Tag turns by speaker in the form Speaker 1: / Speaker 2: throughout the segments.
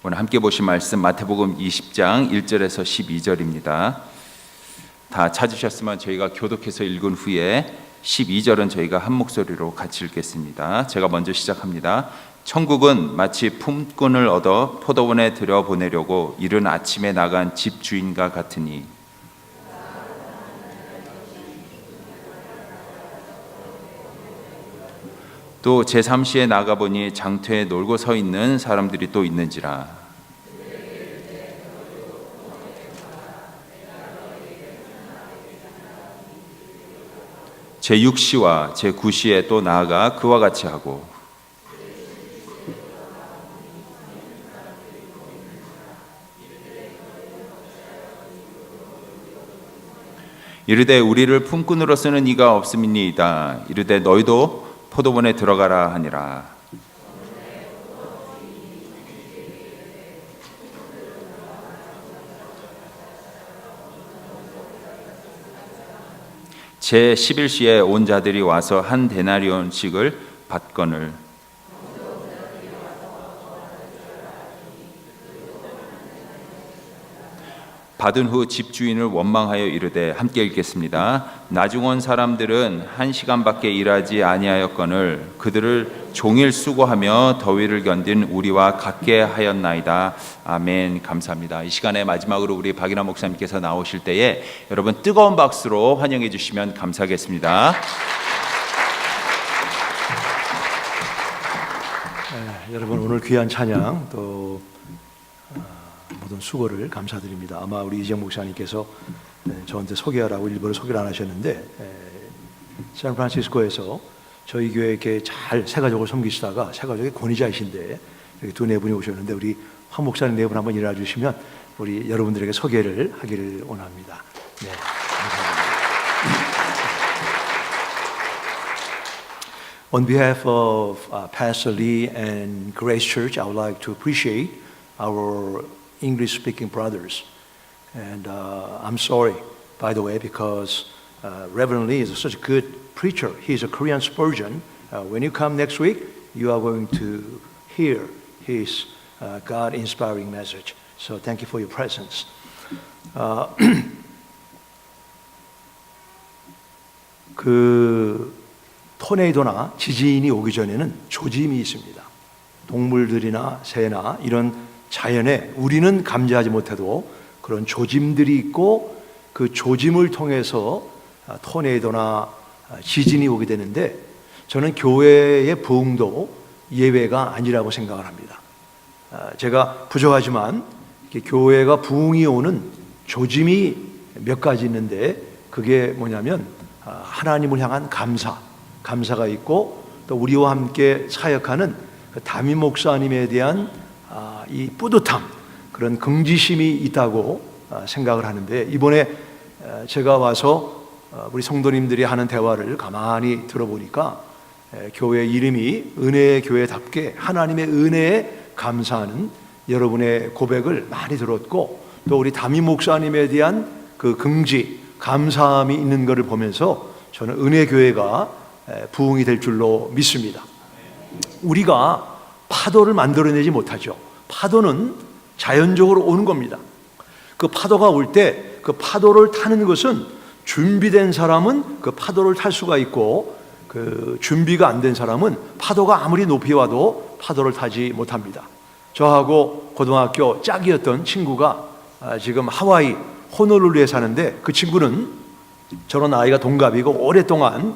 Speaker 1: 오늘 함께 보실 말씀 마태복음 20장 1절에서 12절입니다. 다 찾으셨으면 저희가 교독해서 읽은 후에 12절은 저희가 한 목소리로 같이 읽겠습니다. 제가 먼저 시작합니다. 천국은 마치 품꾼을 얻어 포도원에 들여보내려고 이른 아침에 나간 집주인과 같으니 또 제3시에 나가보니 장터에 놀고 서 있는 사람들이 또 있는지라. 제6시와 제9시에 또 나아가 그와 같이 하고 이르되 우리를 품꾼으로 쓰는 이가 없음이니이다. 이르되 너희도 포도원에 들어가라 하니라. 제11시에 온 자들이 와서 한 데나리온씩을 받거늘 받은 후 집주인을 원망하여 이르되 함께 읽겠습니다. 나중 온 사람들은 1시간밖에 일하지 아니하였거늘 그들을 종일 수고하며 더위를 견딘 우리와 같게 하였나이다. 아멘. 감사합니다. 이 시간에 마지막으로 우리 박인환 목사님께서 나오실 때에 여러분 뜨거운 박수로 환영해 주시면 감사하겠습니다.
Speaker 2: 여러분 오늘 귀한 찬양 또 모든 수고를 감사드립니다. 아마 우리 이정 목사님께서 저한테 소개하라고 일부러 소개를 안 하셨는데 샌프란시스코에서 저희 교회 이렇게 잘 새가족을 섬기시다가 새가족의 권위자이신데 여기 두 네 분이 오셨는데 우리 황 목사님 네 분 한번 일어나 주시면 우리 여러분들에게 소개를 하기를 원합니다. 네, 감사합니다. On behalf of Pastor Lee and Grace Church, I would like to appreciate our English-speaking brothers, and I'm sorry, by the way, because Reverend Lee is such a good preacher. He's a Korean Spurgeon. When you come next week, you are going to hear his God-inspiring message. So thank you for your presence. 그 토네이도나 지진이 오기 전에는 조짐이 있습니다. 동물들이나 새나 이런 자연에 우리는 감지하지 못해도 그런 조짐들이 있고 그 조짐을 통해서 토네이도나 지진이 오게 되는데 저는 교회의 부흥도 예외가 아니라고 생각을 합니다. 제가 부족하지만 교회가 부흥이 오는 조짐이 몇 가지 있는데 그게 뭐냐면 하나님을 향한 감사가 있고 또 우리와 함께 사역하는 담임 목사님에 대한 이 뿌듯함, 그런 긍지심이 있다고 생각을 하는데 이번에 제가 와서 우리 성도님들이 하는 대화를 가만히 들어보니까 교회 이름이 은혜의 교회답게 하나님의 은혜에 감사하는 여러분의 고백을 많이 들었고 또 우리 담임 목사님에 대한 그 긍지, 감사함이 있는 것을 보면서 저는 은혜 교회가 부흥이 될 줄로 믿습니다. 우리가 파도를 만들어내지 못하죠. 파도는 자연적으로 오는 겁니다. 그 파도가 올 때 그 파도를 타는 것은 준비된 사람은 그 파도를 탈 수가 있고 그 준비가 안 된 사람은 파도가 아무리 높이 와도 파도를 타지 못합니다. 저하고 고등학교 짝이었던 친구가 지금 하와이 호놀룰루에 사는데 그 친구는 저런 나이가 동갑이고 오랫동안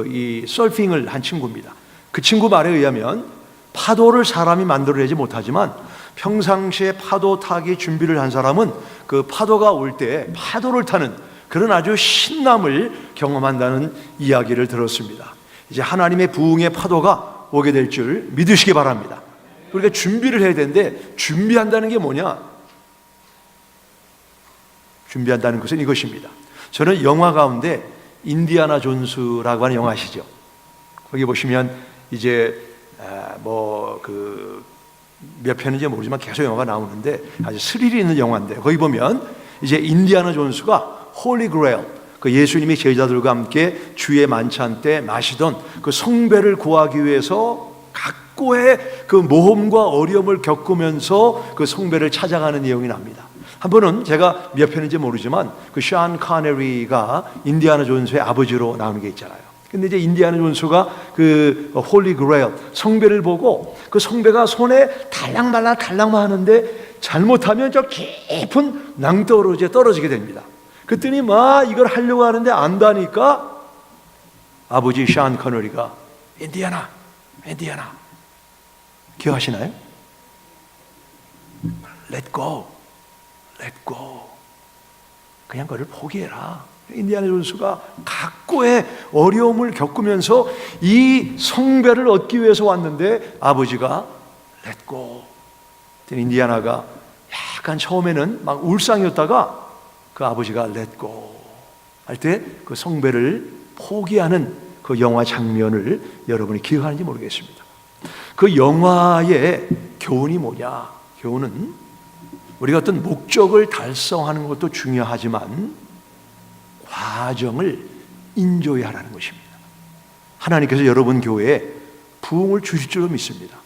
Speaker 2: 이 서핑을 한 친구입니다. 그 친구 말에 의하면 파도를 사람이 만들어내지 못하지만 평상시에 파도 타기 준비를 한 사람은 그 파도가 올 때 파도를 타는 그런 아주 신남을 경험한다는 이야기를 들었습니다. 이제 하나님의 부흥의 파도가 오게 될 줄 믿으시기 바랍니다. 우리가 준비를 해야 되는데 준비한다는 게 뭐냐? 준비한다는 것은 이것입니다. 저는 영화 가운데 인디아나 존스라고 하는 영화 아시죠? 거기 보시면 이제 몇 편인지 모르지만 계속 영화가 나오는데 아주 스릴이 있는 영화인데 거기 보면 이제 인디아나 존스가 홀리 그레일, 그 예수님이 제자들과 함께 주의 만찬 때 마시던 그 성배를 구하기 위해서 각 각고의 그 모험과 어려움을 겪으면서 그 성배를 찾아가는 내용이 납니다. 한 번은 제가 몇 편인지 모르지만 그 션 카네리가 인디아나 존스의 아버지로 나오는 게 있잖아요. 근데 이제 인디아나 존스가 그 홀리 그레일 성배를 보고 그 성배가 손에 달랑말랑 하는데 잘못하면 저 깊은 낭떠러지에 떨어지게 됩니다. 그랬더니 막 이걸 하려고 하는데 안다니까 아버지 션 카네리가 인디아나 기억하시나요? Let go. 그냥 그를 포기해라. 인디아나 존스가 각고의 어려움을 겪으면서 이 성배를 얻기 위해서 왔는데 아버지가 Let go. 인디아나가 약간 처음에는 막 울상이었다가 그 아버지가 Let go 할 때 그 성배를 포기하는 그 영화 장면을 여러분이 기억하는지 모르겠습니다. 그 영화의 교훈이 뭐냐? 교훈은 우리가 어떤 목적을 달성하는 것도 중요하지만 과정을 인조하라는 것입니다. 하나님께서 여러분 교회에 부흥을 주실 줄 믿습니다.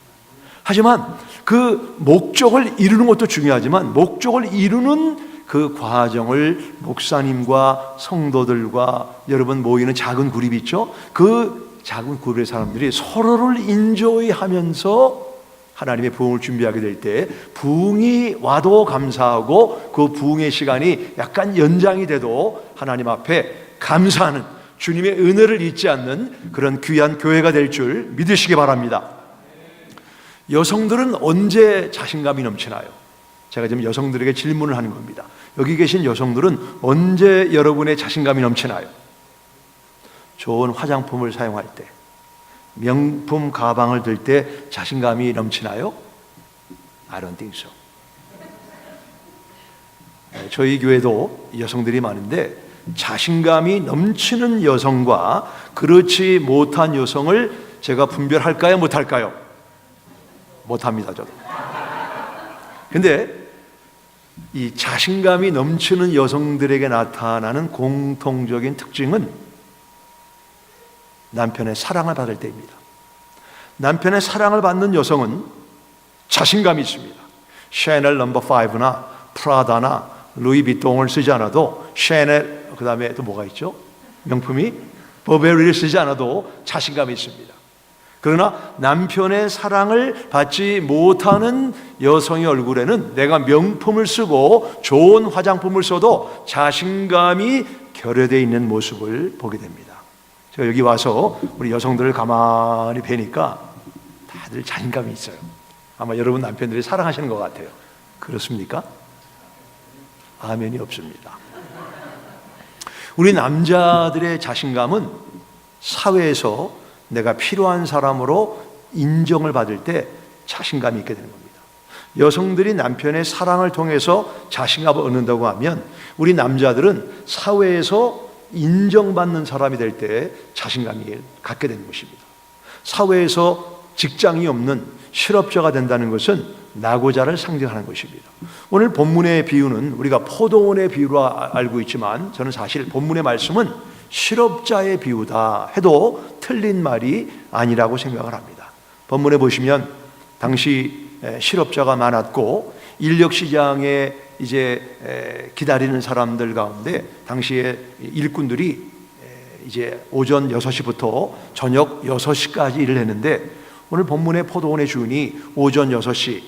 Speaker 2: 하지만 그 목적을 이루는 것도 중요하지만 목적을 이루는 그 과정을 목사님과 성도들과 여러분 모이는 작은 그룹이 있죠. 그 작은 그룹의 사람들이 서로를 인조하면서 하나님의 부흥을 준비하게 될 때 부흥이 와도 감사하고 그 부흥의 시간이 약간 연장이 돼도 하나님 앞에 감사하는 주님의 은혜를 잊지 않는 그런 귀한 교회가 될 줄 믿으시기 바랍니다. 여성들은 언제 자신감이 넘치나요? 제가 지금 여성들에게 질문을 하는 겁니다. 여기 계신 여성들은 언제 여러분의 자신감이 넘치나요? 좋은 화장품을 사용할 때, 명품 가방을 들 때 자신감이 넘치나요? I don't think so. 저희 교회도 여성들이 많은데 자신감이 넘치는 여성과 그렇지 못한 여성을 제가 분별할까요? 못할까요? 못합니다, 저도. 근데 이 자신감이 넘치는 여성들에게 나타나는 공통적인 특징은 남편의 사랑을 받을 때입니다. 남편의 사랑을 받는 여성은 자신감이 있습니다. 샤넬 넘버 5나 프라다나 루이비통을 쓰지 않아도 샤넬, 그 다음에 또 뭐가 있죠? 명품이 버베리를 쓰지 않아도 자신감이 있습니다. 그러나 남편의 사랑을 받지 못하는 여성의 얼굴에는 내가 명품을 쓰고 좋은 화장품을 써도 자신감이 결여되어 있는 모습을 보게 됩니다. 제가 여기 와서 우리 여성들을 가만히 뵈니까 다들 자신감이 있어요. 아마 여러분 남편들이 사랑하시는 것 같아요. 그렇습니까? 아멘이 없습니다. 우리 남자들의 자신감은 사회에서 내가 필요한 사람으로 인정을 받을 때 자신감이 있게 되는 겁니다. 여성들이 남편의 사랑을 통해서 자신감을 얻는다고 하면 우리 남자들은 사회에서 인정받는 사람이 될 때 자신감이 갖게 되는 것입니다. 사회에서 직장이 없는 실업자가 된다는 것은 낙오자를 상징하는 것입니다. 오늘 본문의 비유는 우리가 포도원의 비유로 알고 있지만 저는 사실 본문의 말씀은 실업자의 비유다 해도 틀린 말이 아니라고 생각을 합니다. 본문에 보시면 당시 실업자가 많았고 인력시장에 이제 기다리는 사람들 가운데 당시에 일꾼들이 이제 오전 6시부터 저녁 6시까지 일을 했는데 오늘 본문의 포도원의 주인이 오전 6시,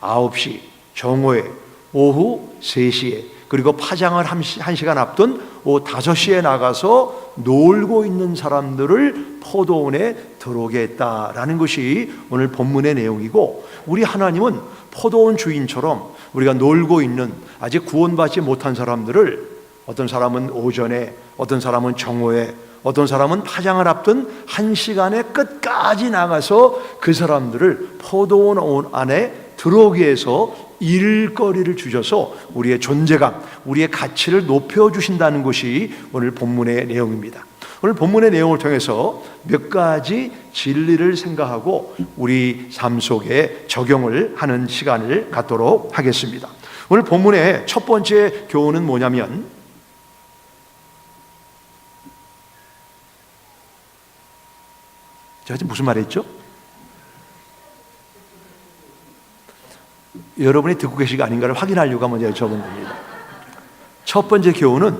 Speaker 2: 9시, 정오에, 오후 3시에 그리고 파장을 1시간 앞둔 오후 5시에 나가서 놀고 있는 사람들을 포도원에 들어오게 했다라는 것이 오늘 본문의 내용이고 우리 하나님은 포도원 주인처럼 우리가 놀고 있는 아직 구원받지 못한 사람들을 어떤 사람은 오전에 어떤 사람은 정오에 어떤 사람은 파장을 앞둔 1시간의 끝까지 나가서 그 사람들을 포도원 안에 들어오기 위해서 일거리를 주셔서 우리의 존재감, 우리의 가치를 높여주신다는 것이 오늘 본문의 내용입니다. 오늘 본문의 내용을 통해서 몇 가지 진리를 생각하고 우리 삶 속에 적용을 하는 시간을 갖도록 하겠습니다. 오늘 본문의 첫 번째 교훈은 뭐냐면 제가 지금 무슨 말 했죠? 여러분이 듣고 계신 게 아닌가를 확인하려고 한번 여쭤본 겁니다. 첫 번째 교훈은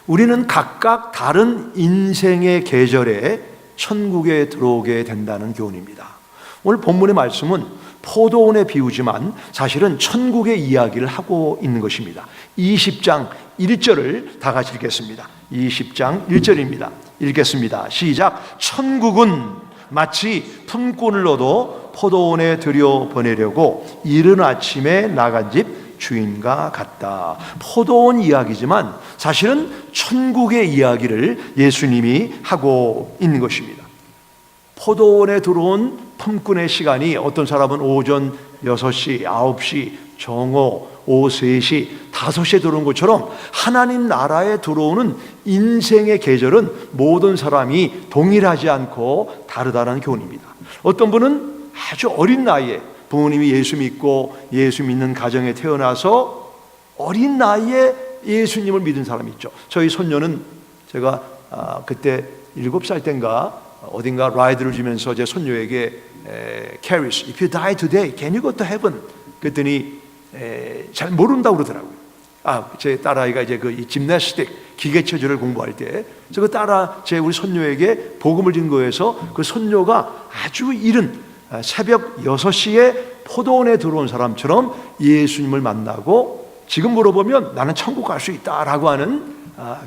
Speaker 2: 우리는 각각 다른 인생의 계절에 천국에 들어오게 된다는 교훈입니다. 오늘 본문의 말씀은 포도원에 비우지만 사실은 천국의 이야기를 하고 있는 것입니다. 20장 1절을 다 같이 읽겠습니다. 20장 1절입니다. 읽겠습니다. 시작. 천국은 마치 품꾼을 얻어 포도원에 들여보내려고 이른 아침에 나간 집 주인과 같다. 포도원 이야기지만 사실은 천국의 이야기를 예수님이 하고 있는 것입니다. 포도원에 들어온 품꾼의 시간이 어떤 사람은 오전 6시, 9시, 정오, 오후 3시, 5시에 들어온 것처럼 하나님 나라에 들어오는 인생의 계절은 모든 사람이 동일하지 않고 다르다는 교훈입니다. 어떤 분은 아주 어린 나이에 부모님이 예수 믿고 예수 믿는 가정에 태어나서 어린 나이에 예수님을 믿은 사람이 있죠. 저희 손녀는 제가 그때 7살 땐가 어딘가 라이드를 주면서 제 손녀에게 Caris, if you die today, can you go to heaven? 그랬더니 잘 모른다고 그러더라고요. 제 딸아이가 이제 그 짐나스틱 기계체조를 공부할 때, 그 우리 손녀에게 복음을 준 거에서 그 손녀가 아주 이른 새벽 6시에 포도원에 들어온 사람처럼 예수님을 만나고 지금 물어보면 나는 천국 갈 수 있다라고 하는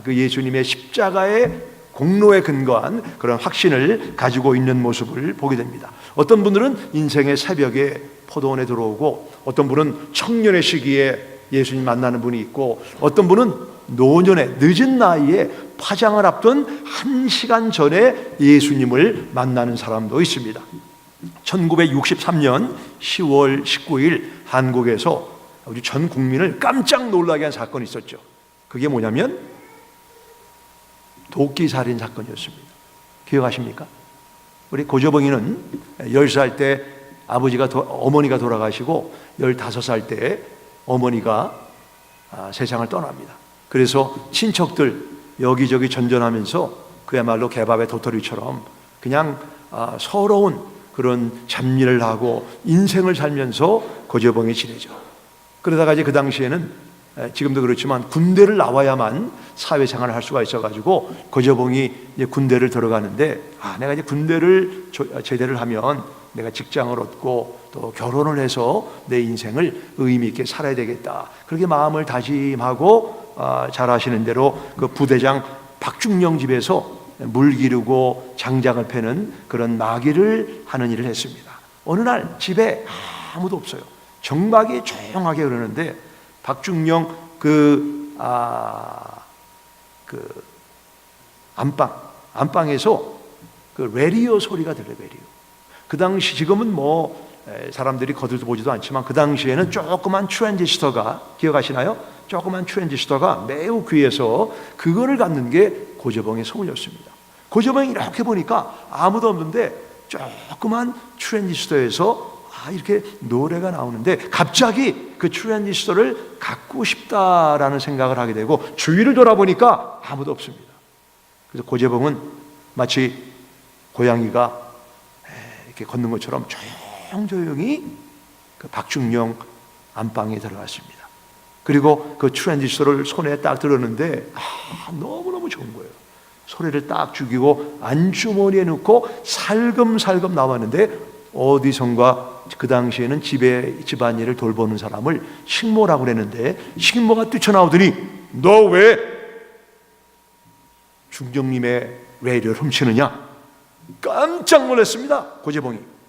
Speaker 2: 그 예수님의 십자가의 공로에 근거한 그런 확신을 가지고 있는 모습을 보게 됩니다. 어떤 분들은 인생의 새벽에 포도원에 들어오고, 어떤 분은 청년의 시기에 예수님 만나는 분이 있고, 어떤 분은 노년의 늦은 나이에 파장을 앞둔 1시간 전에 예수님을 만나는 사람도 있습니다. 1963년 10월 19일 한국에서 우리 전 국민을 깜짝 놀라게 한 사건이 있었죠. 그게 뭐냐면 도끼살인 사건이었습니다. 기억하십니까? 우리 고조봉이는 10살 때 어머니가 돌아가시고 15살 때 어머니가 세상을 떠납니다. 그래서 친척들 여기저기 전전하면서 그야말로 개밥의 도토리처럼 그냥 서러운 그런 잡일을 하고 인생을 살면서 고조봉이 지내죠. 그러다가 이제 그 당시에는 지금도 그렇지만 군대를 나와야만 사회생활을 할 수가 있어가지고 고조봉이 이제 군대를 들어가는데, 내가 이제 군대를 제대를 하면 내가 직장을 얻고 또 결혼을 해서 내 인생을 의미 있게 살아야 되겠다. 그렇게 마음을 다짐하고 잘 아시는 대로 그 부대장 박중령 집에서 물 기르고 장작을 패는 그런 나귀를 하는 일을 했습니다. 어느 날 집에 아무도 없어요. 정막이 조용하게 흐르는데 박중령 안방에서 그 라디오 소리가 들려요. 라디오. 그 당시, 지금은 뭐 사람들이 거들떠보지도 않지만 그 당시에는 조그만 트랜지스터가, 기억하시나요? 조그만 트랜지스터가 매우 귀해서 그거를 갖는 게 고조봉의 소원이었습니다. 고조봉이 이렇게 보니까 아무도 없는데 조그만 트랜지스터에서 이렇게 노래가 나오는데 갑자기 그 트랜지스터를 갖고 싶다라는 생각을 하게 되고 주위를 돌아보니까 아무도 없습니다. 그래서 고조봉은 마치 고양이가 이렇게 걷는 것처럼 조용히 그 박중령 안방에 들어갔습니다. 그리고 그 트랜지스터를 손에 딱 들었는데 너무너무 좋은 거예요. 소리를 딱 죽이고 안주머니에 넣고 살금살금 나왔는데, 어디선가 그 당시에는 집안일을 돌보는 사람을 식모라고 그랬는데 식모가 뛰쳐나오더니 너 왜 중정님의 레이디오를 훔치느냐? 깜짝 놀랐습니다.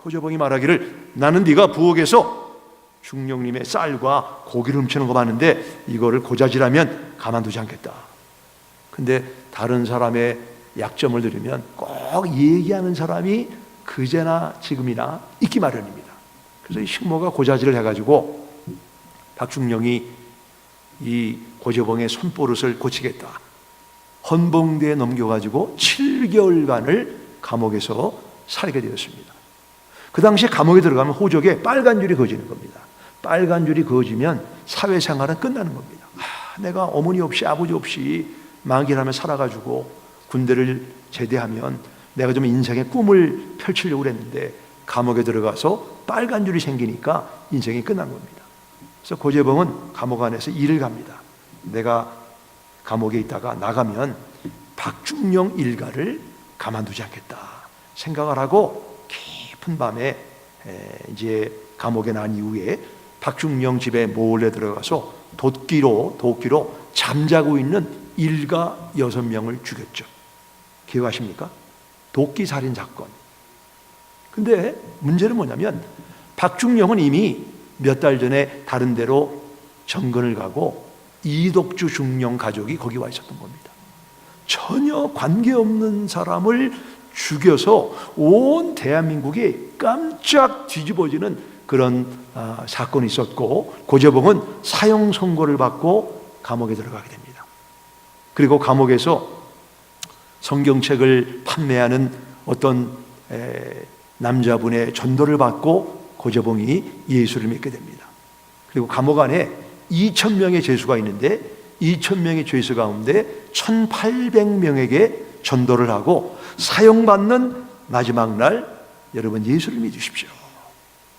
Speaker 2: 고조봉이 말하기를 나는 네가 부엌에서 중령님의 쌀과 고기를 훔치는 거 봤는데 이거를 고자질하면 가만두지 않겠다. 근데 다른 사람의 약점을 들으면 꼭 얘기하는 사람이 그제나 지금이나 있기 마련입니다. 그래서 이 식모가 고자질을 해가지고 박중령이 이 고조봉의 손버릇을 고치겠다. 헌봉대에 넘겨가지고 7개월간을 감옥에서 살게 되었습니다. 그 당시에 감옥에 들어가면 호적에 빨간 줄이 그어지는 겁니다. 빨간 줄이 그어지면 사회생활은 끝나는 겁니다. 내가 어머니 없이 아버지 없이 망길하며 살아가지고 군대를 제대하면 내가 좀 인생의 꿈을 펼치려고 했는데 감옥에 들어가서 빨간 줄이 생기니까 인생이 끝난 겁니다. 그래서 고재봉은 감옥 안에서 일을 갑니다. 내가 감옥에 있다가 나가면 박중영 일가를 가만두지 않겠다 생각을 하고 깊은 밤에 이제 감옥에 난 이후에 박중영 집에 몰래 들어가서 도끼로 잠자고 있는 일가 6명을 죽였죠. 기억하십니까? 도끼 살인 사건. 근데 문제는 뭐냐면 박중영은 이미 몇 달 전에 다른 데로 정근을 가고 이독주 중령 가족이 거기 와 있었던 겁니다. 전혀 관계없는 사람을 죽여서 온 대한민국이 깜짝 뒤집어지는 그런 사건이 있었고, 고재봉은 사형 선고를 받고 감옥에 들어가게 됩니다. 그리고 감옥에서 성경책을 판매하는 어떤 남자분의 전도를 받고 고재봉이 예수를 믿게 됩니다. 그리고 감옥 안에 2,000명의 죄수가 있는데 2,000명의 죄수 가운데 1,800명에게 전도를 하고 사형받는 마지막 날 여러분 예수를 믿으십시오.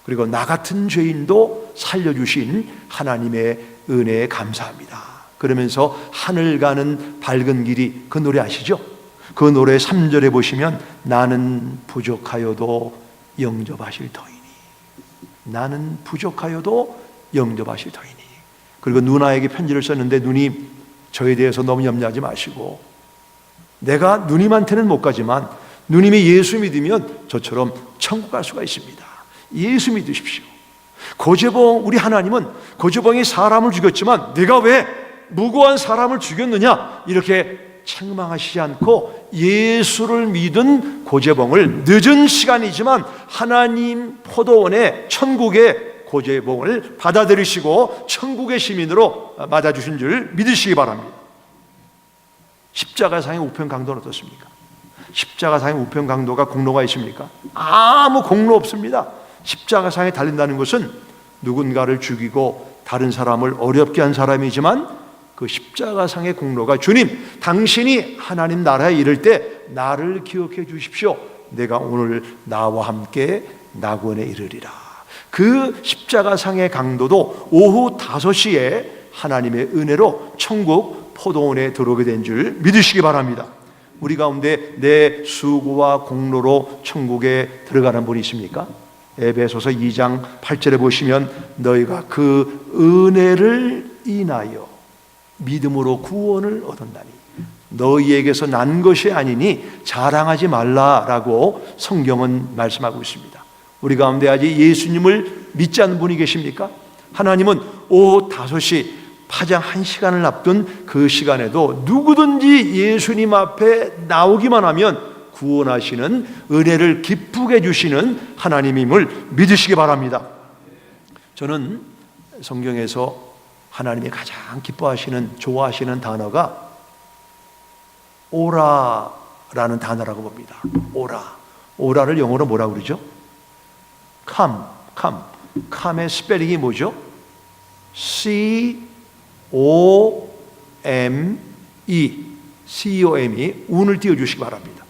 Speaker 2: 그리고 나 같은 죄인도 살려주신 하나님의 은혜에 감사합니다. 그러면서 하늘 가는 밝은 길이, 그 노래 아시죠? 그 노래 3절에 보시면 나는 부족하여도 영접하실 터이니, 나는 부족하여도 영접하실 터이니. 그리고 누나에게 편지를 썼는데 누님 저에 대해서 너무 염려하지 마시고, 내가 누님한테는 못 가지만 누님이 예수 믿으면 저처럼 천국 갈 수가 있습니다. 예수 믿으십시오. 고재봉, 우리 하나님은 고재봉이 사람을 죽였지만 내가 왜 무고한 사람을 죽였느냐 이렇게 책망하시지 않고 예수를 믿은 고재봉을 늦은 시간이지만 하나님 포도원의 천국의 고재봉을 받아들이시고 천국의 시민으로 맞아주신 줄 믿으시기 바랍니다. 십자가상의 우편 강도는 어떻습니까? 십자가상의 우편 강도가 공로가 있습니까? 아무 공로 없습니다. 십자가상에 달린다는 것은 누군가를 죽이고 다른 사람을 어렵게 한 사람이지만 그 십자가상의 공로가 주님, 당신이 하나님 나라에 이를 때 나를 기억해 주십시오. 내가 오늘 나와 함께 낙원에 이르리라. 그 십자가상의 강도도 오후 5시에 하나님의 은혜로 천국 포도원에 들어오게 된 줄 믿으시기 바랍니다. 우리 가운데 내 수고와 공로로 천국에 들어가는 분이 있습니까? 에베소서 2장 8절에 보시면 너희가 그 은혜를 인하여 믿음으로 구원을 얻었나니 너희에게서 난 것이 아니니 자랑하지 말라라고 성경은 말씀하고 있습니다. 우리 가운데 아직 예수님을 믿지 않는 분이 계십니까? 하나님은 오후 5시 파장 1시간을 앞둔 그 시간에도 누구든지 예수님 앞에 나오기만 하면 구원하시는 은혜를 기쁘게 주시는 하나님임을 믿으시기 바랍니다. 저는 성경에서 하나님이 가장 기뻐하시는, 좋아하시는 단어가 오라라는 단어라고 봅니다. 오라를 영어로 뭐라고 그러죠? come의 스펠링이 뭐죠? C-O-M-E, 운을 띄워주시기 바랍니다.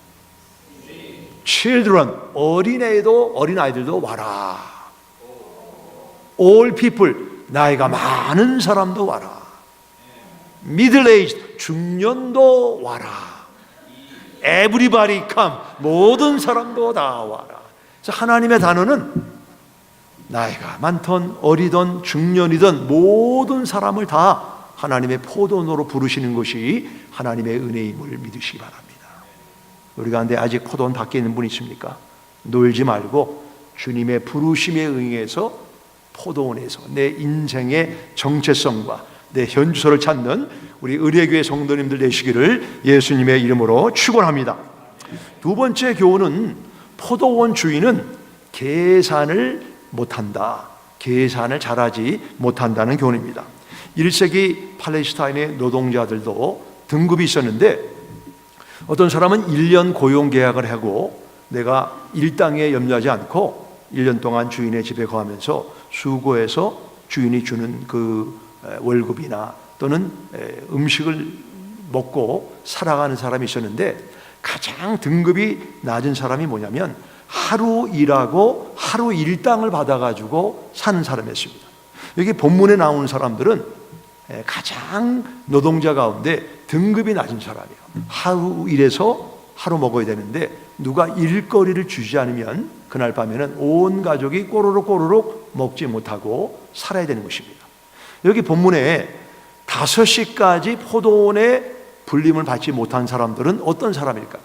Speaker 2: children, 어린아이들도 와라. all people, 나이가 많은 사람도 와라. middle age, 중년도 와라. everybody come, 모든 사람도 다 와라. 그래서 하나님의 단어는 나이가 많던 어리던 중년이던 모든 사람을 다 하나님의 포도원으로 부르시는 것이 하나님의 은혜임을 믿으시기 바랍니다. 우리 가운데 아직 포도원 밖에 있는 분 있습니까? 놀지 말고 주님의 부르심에 응해서 포도원에서 내 인생의 정체성과 내 현주소를 찾는 우리 의뢰교회 성도님들 되시기를 예수님의 이름으로 축원합니다. 두 번째 교훈은 포도원 주인은 계산을 못한다, 계산을 잘하지 못한다는 교훈입니다. 1세기 팔레스타인의 노동자들도 등급이 있었는데 어떤 사람은 1년 고용 계약을 하고 내가 일당에 염려하지 않고 1년 동안 주인의 집에 거하면서 수고해서 주인이 주는 그 월급이나 또는 음식을 먹고 살아가는 사람이 있었는데 가장 등급이 낮은 사람이 뭐냐면 하루 일하고 하루 일당을 받아가지고 사는 사람이었습니다. 여기 본문에 나오는 사람들은 가장 노동자 가운데 등급이 낮은 사람이에요. 하루 일해서 하루 먹어야 되는데 누가 일거리를 주지 않으면 그날 밤에는 온 가족이 꼬르륵 먹지 못하고 살아야 되는 것입니다. 여기 본문에 5시까지 포도원의 불림을 받지 못한 사람들은 어떤 사람일까?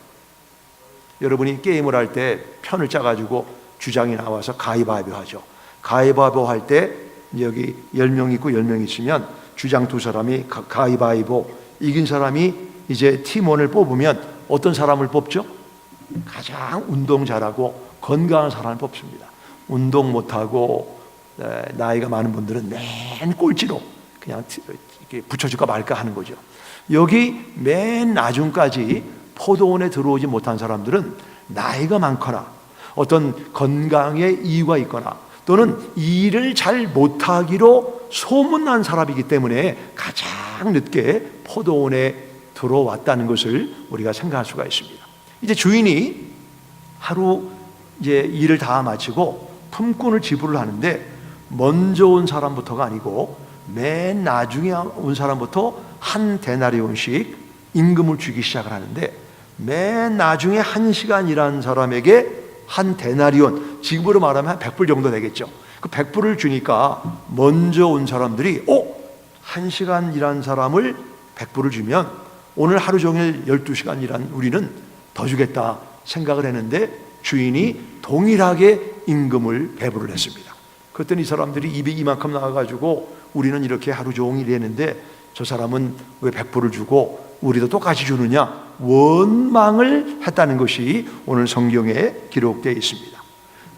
Speaker 2: 여러분이 게임을 할 때 편을 짜가지고 주장이 나와서 가위바위보 하죠. 가위바위보 할 때 여기 10명 있고 10명 있으면 주장 두 사람이 가위바위보 이긴 사람이 이제 팀원을 뽑으면 어떤 사람을 뽑죠? 가장 운동 잘하고 건강한 사람을 뽑습니다. 운동 못하고 나이가 많은 분들은 맨 꼴찌로 그냥 이렇게 붙여줄까 말까 하는 거죠. 여기 맨 나중까지 포도원에 들어오지 못한 사람들은 나이가 많거나 어떤 건강에 이유가 있거나 또는 일을 잘 못하기로 소문난 사람이기 때문에 가장 늦게 포도원에 들어왔다는 것을 우리가 생각할 수가 있습니다. 이제 주인이 하루 이제 일을 다 마치고 품꾼을 지불을 하는데 먼저 온 사람부터가 아니고 맨 나중에 온 사람부터 한 데나리온씩 임금을 주기 시작을 하는데 맨 나중에 1시간 일한 사람에게 한 데나리온, 지금으로 말하면 한 100불 정도 되겠죠. 그 100불을 주니까 먼저 온 사람들이 1시간 일한 사람을 100불을 주면 오늘 하루 종일 12시간 일한 우리는 더 주겠다 생각을 했는데 주인이 동일하게 임금을 배부를 했습니다. 그랬더니 이 사람들이 입이 이만큼 나와가지고 우리는 이렇게 하루 종일 일했는데 저 사람은 왜 100불을 주고 우리도 똑같이 주느냐 원망을 했다는 것이 오늘 성경에 기록되어 있습니다.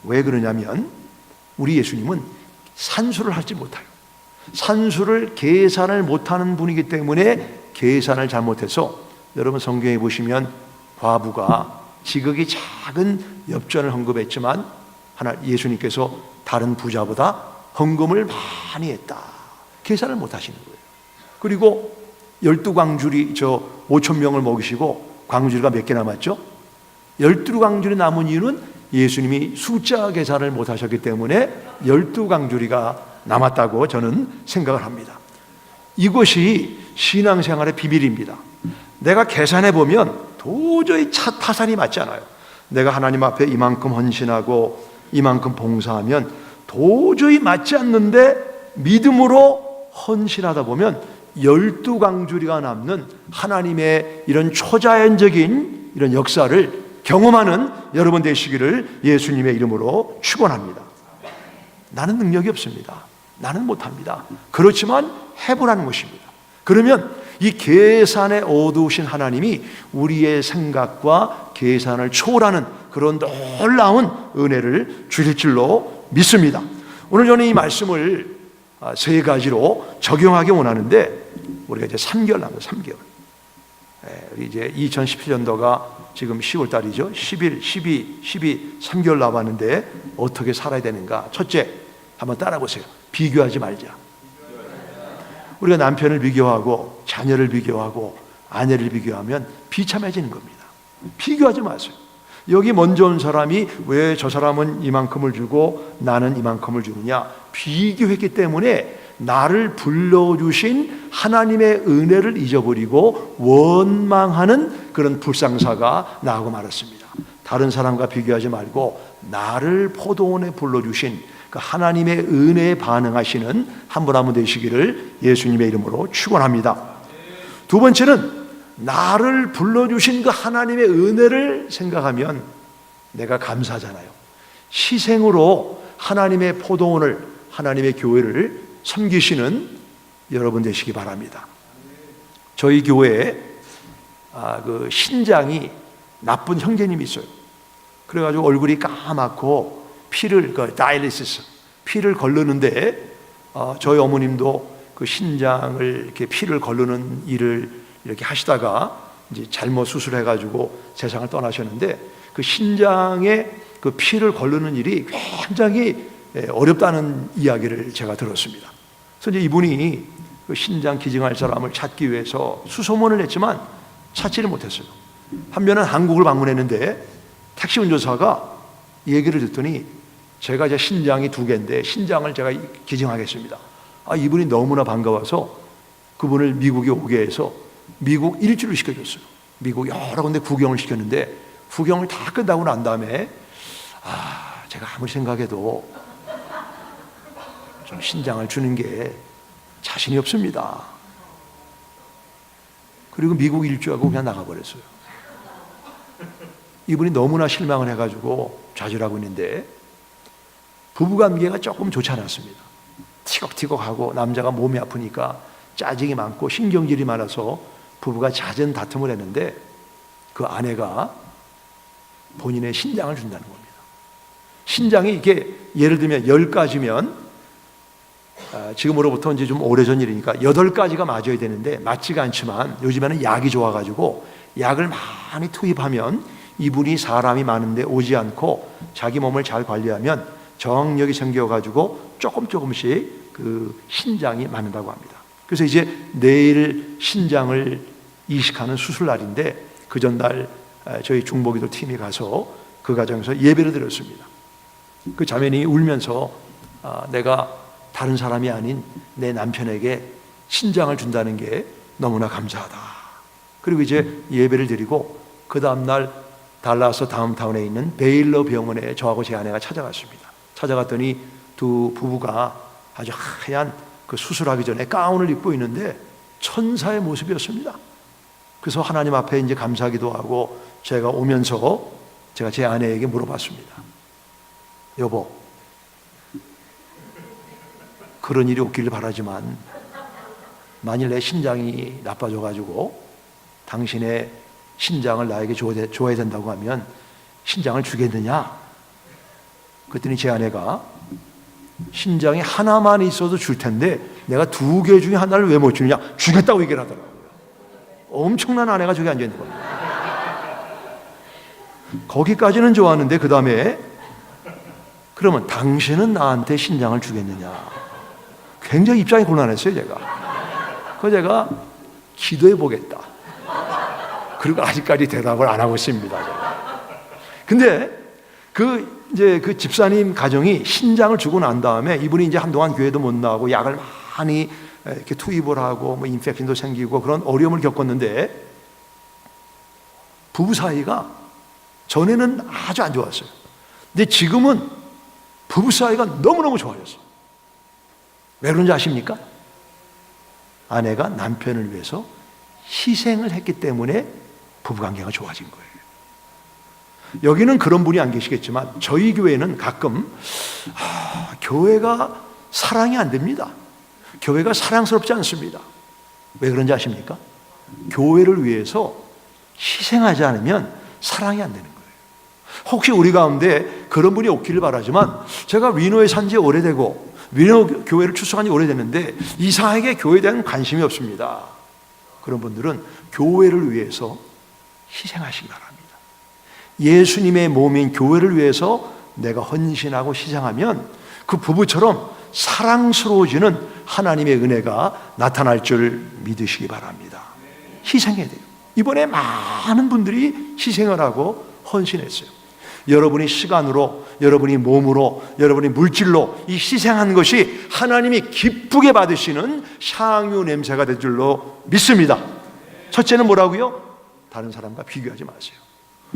Speaker 2: 왜 그러냐면 우리 예수님은 산수를 하지 못해요. 산수를 계산을 못하는 분이기 때문에 계산을 잘못해서 여러분 성경에 보시면 과부가 지극히 작은 엽전을 헌금했지만 예수님께서 다른 부자보다 헌금을 많이 했다. 계산을 못하시는 거예요. 그리고 12광줄이 5,000명을 먹이시고 광주리가 몇 개 남았죠? 12광줄이 남은 이유는 예수님이 숫자 계산을 못하셨기 때문에 12광줄이가 남았다고 저는 생각을 합니다. 이것이 신앙생활의 비밀입니다. 내가 계산해 보면 도저히 타산이 맞지 않아요. 내가 하나님 앞에 이만큼 헌신하고 이만큼 봉사하면 도저히 맞지 않는데 믿음으로 헌신하다 보면 12광주리가 남는 하나님의 이런 초자연적인 이런 역사를 경험하는 여러분 되시기를 예수님의 이름으로 축원합니다. 나는 능력이 없습니다. 나는 못합니다. 그렇지만 해보라는 것입니다. 그러면 이 계산에 어두우신 하나님이 우리의 생각과 계산을 초월하는 그런 놀라운 은혜를 주실 줄로 믿습니다. 오늘 저는 이 말씀을 3가지로 적용하기 원하는데 우리가 이제 3개월 남았어요. 3개월. 이제 2017년도가 지금 10월 달이죠. 11, 12, 3개월 남았는데 어떻게 살아야 되는가? 첫째, 한번 따라보세요. 비교하지 말자. 우리가 남편을 비교하고 자녀를 비교하고 아내를 비교하면 비참해지는 겁니다. 비교하지 마세요. 여기 먼저 온 사람이 왜 저 사람은 이만큼을 주고 나는 이만큼을 주느냐? 비교했기 때문에 나를 불러주신 하나님의 은혜를 잊어버리고 원망하는 그런 불상사가 나하고 말았습니다. 다른 사람과 비교하지 말고 나를 포도원에 불러주신 그 하나님의 은혜에 반응하시는 한 분 한 분 되시기를 예수님의 이름으로 축원합니다. 두 번째는 나를 불러주신 그 하나님의 은혜를 생각하면 내가 감사하잖아요. 희생으로 하나님의 포도원을 하나님의 교회를 섬기시는 여러분 되시기 바랍니다. 저희 교회에 그 신장이 나쁜 형제님이 있어요. 그래가지고 얼굴이 까맣고 피를 다이리시스 피를 걸르는데 저희 어머님도 그 신장을 이렇게 피를 걸르는 일을 이렇게 하시다가 이제 잘못 수술해가지고 세상을 떠나셨는데 그 신장에 그 피를 걸르는 일이 굉장히 어렵다는 이야기를 제가 들었습니다. 그래서 이제 이분이 그 신장 기증할 사람을 찾기 위해서 수소문을 했지만 찾지를 못했어요. 한 번은 한국을 방문했는데 택시 운전사가 얘기를 듣더니 제가 이제 신장이 2개인데 신장을 제가 기증하겠습니다. 이분이 너무나 반가워서 그분을 미국에 오게 해서 미국 일주를 시켜줬어요. 미국 여러 군데 구경을 시켰는데 구경을 다 끝나고 난 다음에 제가 아무리 생각해도 좀 신장을 주는 게 자신이 없습니다. 그리고 미국 일주하고 그냥 나가버렸어요. 이분이 너무나 실망을 해가지고 좌절하고 있는데 부부관계가 조금 좋지 않았습니다. 티격티격하고 남자가 몸이 아프니까 짜증이 많고 신경질이 많아서 부부가 잦은 다툼을 했는데 그 아내가 본인의 신장을 준다는 겁니다. 신장이 이게 예를 들면 10가지면 지금으로부터 이제 좀 오래전 일이니까 8가지가 맞아야 되는데 맞지가 않지만 요즘에는 약이 좋아가지고 약을 많이 투입하면 이분이 사람이 많은데 오지 않고 자기 몸을 잘 관리하면 정력이 생겨가지고 조금씩 그 신장이 맞는다고 합니다. 그래서 이제 내일 신장을 이식하는 수술날인데 그 전날 저희 중보기도 팀이 가서 그 가정에서 예배를 드렸습니다. 그 자매님이 울면서 내가 다른 사람이 아닌 내 남편에게 신장을 준다는 게 너무나 감사하다. 그리고 이제 예배를 드리고 그 다음날 달라스 다운타운에 있는 베일러 병원에 저하고 제 아내가 찾아갔습니다. 찾아갔더니 두 부부가 아주 하얀 그 수술하기 전에 가운을 입고 있는데 천사의 모습이었습니다. 그래서 하나님 앞에 이제 감사하기도 하고 제가 오면서 제가 제 아내에게 물어봤습니다. 여보, 그런 일이 없기를 바라지만 만일 내 신장이 나빠져가지고 당신의 신장을 나에게 줘야 된다고 하면 신장을 주겠느냐? 그랬더니 제 아내가 신장이 하나만 있어도 줄 텐데 내가 2개 중에 하나를 왜 못 주느냐? 주겠다고 얘기를 하더라고요. 엄청난 아내가 저기 앉아있는 겁니다. 거기까지는 좋았는데 그 다음에 그러면 당신은 나한테 신장을 주겠느냐? 굉장히 입장이 곤란했어요, 제가. 그래서 제가 기도해 보겠다. 그리고 아직까지 대답을 안 하고 있습니다, 제가. 근데 그 집사님 가정이 신장을 주고 난 다음에 이분이 이제 한동안 교회도 못 나오고 약을 많이 이렇게 투입을 하고 뭐 인펙션도 생기고 그런 어려움을 겪었는데 부부 사이가 전에는 아주 안 좋았어요. 근데 지금은 부부 사이가 너무너무 좋아졌어요. 왜 그런지 아십니까? 아내가 남편을 위해서 희생을 했기 때문에 부부관계가 좋아진 거예요. 여기는 그런 분이 안 계시겠지만 저희 교회는 가끔 교회가 사랑이 안 됩니다. 교회가 사랑스럽지 않습니다. 왜 그런지 아십니까? 교회를 위해서 희생하지 않으면 사랑이 안 되는 거예요. 혹시 우리 가운데 그런 분이 없기를 바라지만 제가 위노에 산 지 오래되고 위노 교회를 출석한 지 오래됐는데 이상하게 교회에 대한 관심이 없습니다. 그런 분들은 교회를 위해서 희생하시기 바랍니다. 예수님의 몸인 교회를 위해서 내가 헌신하고 희생하면 그 부부처럼 사랑스러워지는 하나님의 은혜가 나타날 줄 믿으시기 바랍니다. 희생해야 돼요. 이번에 많은 분들이 희생을 하고 헌신했어요. 여러분이 시간으로, 여러분이 몸으로, 여러분이 물질로 이 희생한 것이 하나님이 기쁘게 받으시는 향유 냄새가 될 줄로 믿습니다. 첫째는 뭐라고요? 다른 사람과 비교하지 마세요.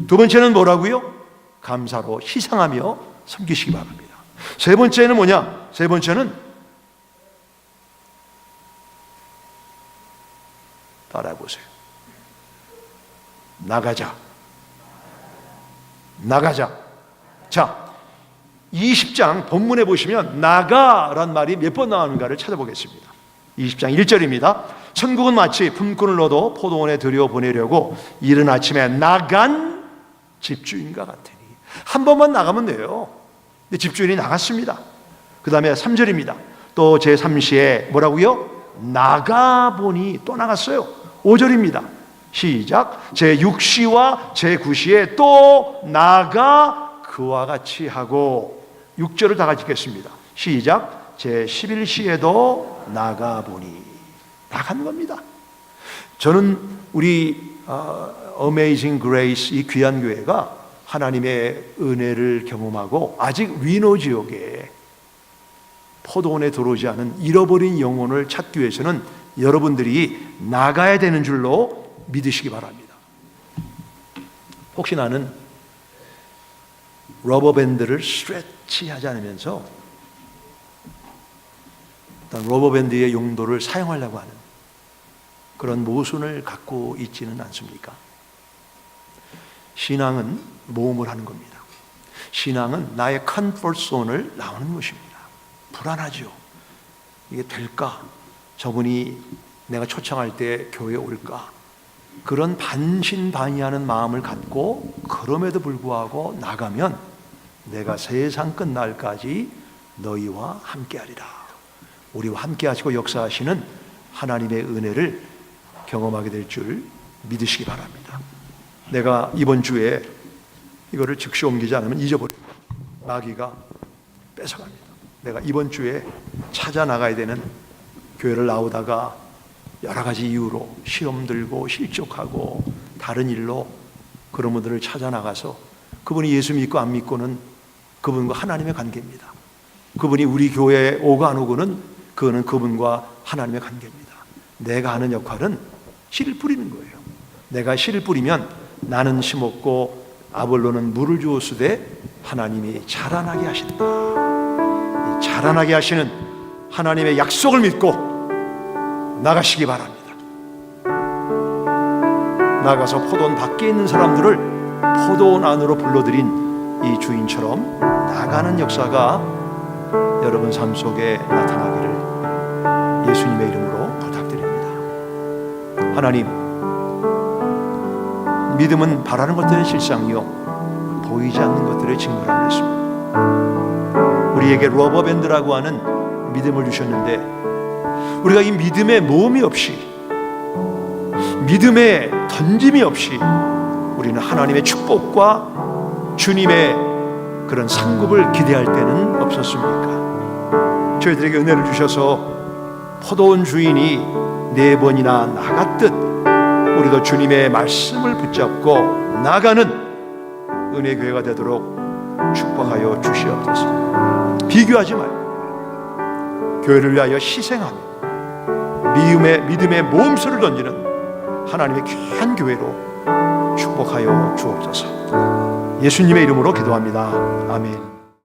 Speaker 2: 두 번째는 뭐라고요? 감사로 희생하며 섬기시기 바랍니다. 세 번째는 뭐냐? 세 번째는 따라해보세요. 나가자. 자, 20장 본문에 보시면 나가란 말이 몇 번 나오는가를 찾아보겠습니다. 20장 1절입니다. 천국은 마치 품꾼을 얻어 포도원에 들여보내려고 이른 아침에 나간 집주인과 같으니. 한 번만 나가면 돼요. 근데 집주인이 나갔습니다. 그 다음에 3절입니다. 또 제3시에 뭐라고요? 나가보니 또 나갔어요. 5절입니다. 시작. 제6시와 제9시에 또 나가 그와 같이 하고 6절을 다 같이 읽겠습니다. 시작. 제11시에도 나가보니. 나간 겁니다. 저는 우리 Amazing Grace 이 귀한 교회가 하나님의 은혜를 경험하고 아직 위노 지역에 포도원에 들어오지 않은 잃어버린 영혼을 찾기 위해서는 여러분들이 나가야 되는 줄로 믿으시기 바랍니다. 혹시 나는 러버밴드를 스트레치하지 않으면서 어떤 러버밴드의 용도를 사용하려고 하는 그런 모순을 갖고 있지는 않습니까? 신앙은 모험을 하는 겁니다. 신앙은 나의 컴포트 존을 나오는 것입니다. 불안하죠. 이게 될까? 저분이 내가 초청할 때 교회에 올까? 그런 반신반의하는 마음을 갖고 그럼에도 불구하고 나가면 내가 세상 끝날까지 너희와 함께하리라. 우리와 함께하시고 역사하시는 하나님의 은혜를 경험하게 될 줄 믿으시기 바랍니다. 내가 이번 주에 이거를 즉시 옮기지 않으면 잊어버립니다. 마귀가 뺏어갑니다. 내가 이번 주에 찾아 나가야 되는 교회를 나오다가 여러 가지 이유로 시험 들고 실족하고 다른 일로 그런 분들을 찾아 나가서 그분이 예수 믿고 안 믿고는 그분과 하나님의 관계입니다. 그분이 우리 교회에 오고 안 오고는 그거는 그분과 하나님의 관계입니다. 내가 하는 역할은 씨를 뿌리는 거예요. 내가 씨를 뿌리면 나는 심었고 아볼로는 물을 주었으되 하나님이 자라나게 하신다. 이 자라나게 하시는 하나님의 약속을 믿고 나가시기 바랍니다. 나가서 포도원 밖에 있는 사람들을 포도원 안으로 불러들인 이 주인처럼 나가는 역사가 여러분 삶 속에 나타나기를 예수님의 이름으로 부탁드립니다. 하나님, 믿음은 바라는 것들의 실상이요 보이지 않는 것들의 증거라고 했습니다. 우리에게 러버밴드라고 하는 믿음을 주셨는데 우리가 이 믿음의 모험이 없이, 믿음의 던짐이 없이 우리는 하나님의 축복과 주님의 그런 상급을 기대할 때는 없었습니까? 저희들에게 은혜를 주셔서 포도원 주인이 4번이나 나갔듯 우리도 주님의 말씀을 붙잡고 나가는 은혜 교회가 되도록 축복하여 주시옵소서. 비교하지 말고 교회를 위하여 희생하며 믿음의 모험수를 던지는 하나님의 귀한 교회로 축복하여 주옵소서. 예수님의 이름으로 기도합니다. 아멘.